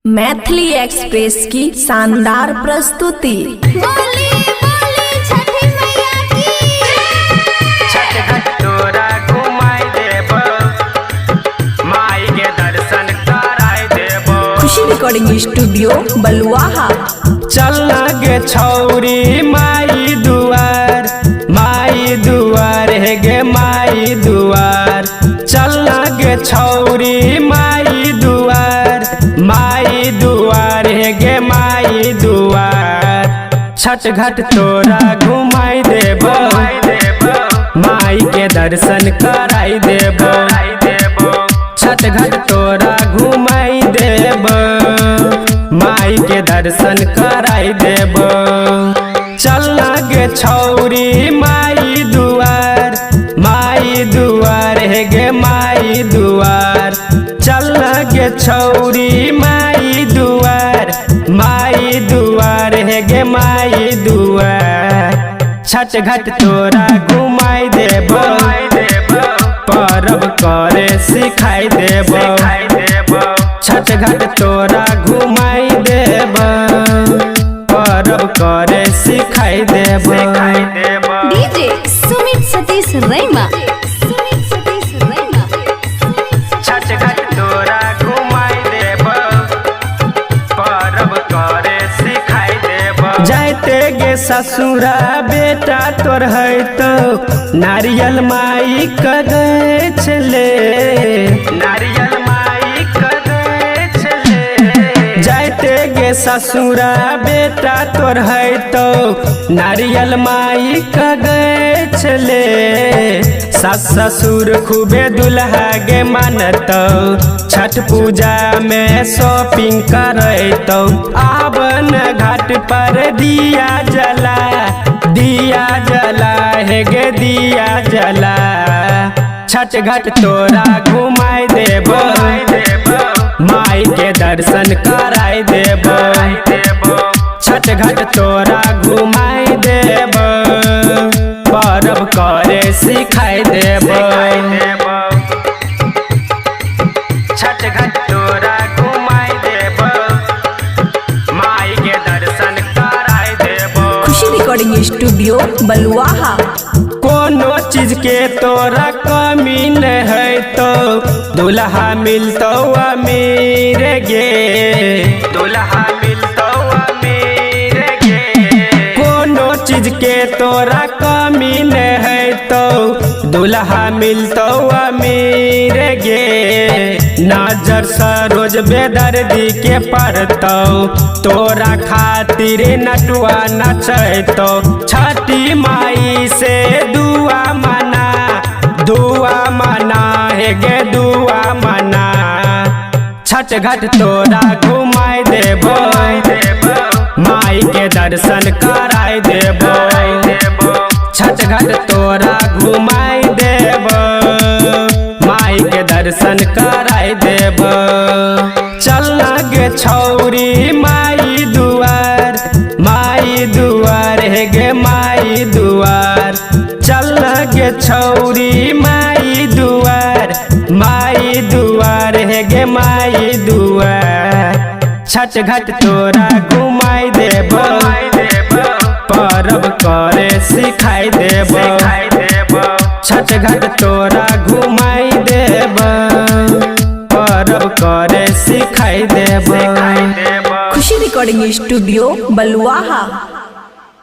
Maithili express की शानदार प्रस्तुति। बोली बोली छठी मैया की। छठ घाट तोरा घुमाई देबो, माई के दर्शन कराई देबो। खुशी रिकॉर्डिंग स्टूडियो बलुआहा। चल गे छौरी माई दुआर, माई दुआर हे गे माई दुआर। चल गे छौरी माई दुआर, माई दुआर हे गे माई दुआर। छठ घाट तोरा घुमाई देबो, माई के दर्शन कराई देबो। छठ घाट तोरा घुमाई देबो, माई के दर्शन कराई देबो। चल गे छौरी माई दुआर, माई दुआर हे गे माई दुआर। चल गे छौरी माई दुआर, माई दुआर हे गे माई दुआर। छठ घाट तोरा घुमाई देबो, परब करे सिखाई देबो। छठ घाट तोरा घुमाई देबो, परब करे सिखाई देबो। डीजे सुमित सतीश रैमा। छठ घाट तोरा घुमाई देबो, परब करे सिखाई देबो। जाते गे ससुरा बेटा तोर है तो नारियल माई कगै छले, नारियल माई कगै छले। जाते गे ससुरा बेटा तोर है तो नारियल माई कगै छले। सास ससुर खूबे दुल्हा गे मानतो, छठ पूजा में शॉपिंग करतो। आवन घाट पर दिया जला, दिया जला हे गे दिया जला। छठ घाट तोरा घुमाई देबो, माई के दर्शन कराई देबो। छठ घाट तोरा घुमाई देबो, परब करे सिखाई देबो। छठ घाट तोरा घुमाई देबो, माई के दर्शन कराई देबो। खुशी रिकॉर्डिंग स्टूडियो बलुआहा। कोनो चीज के तोरा कमी न है तो दुल्हा मिलतो अमीर गे, दुल्हा मिलतो अमीर गे। कोनो चीज के तोरा कमी न है तो दुल्हा मिलतो अमीर गे। नजर सरोज बेदर्दी के पड़तो, तोरा खातिर नटुआ नचैतो। छठी माई से दुआ मना, दुआ मना हे गे दुआ मना। छठ घाट तोरा घुमाई देबो, माई के दर्शन कराई देबो। छठ घाट तोरा घुमाई देबो, माई के दर्शन कराई देबो। चल गे छौरी माई दुआर, माई दुआर हे गे माई दुआर। चल गे छौरी माई दुआर, माई दुआर हे गे माई दुआर। छठ घाट तोरा घुमाई देबो, परब करे सिखाई देबो। छठ घाट तोरा घुमाई देबो, परब करे सिखाई देबो। खुशी रिकॉर्डिंग स्टूडियो बलुआहा।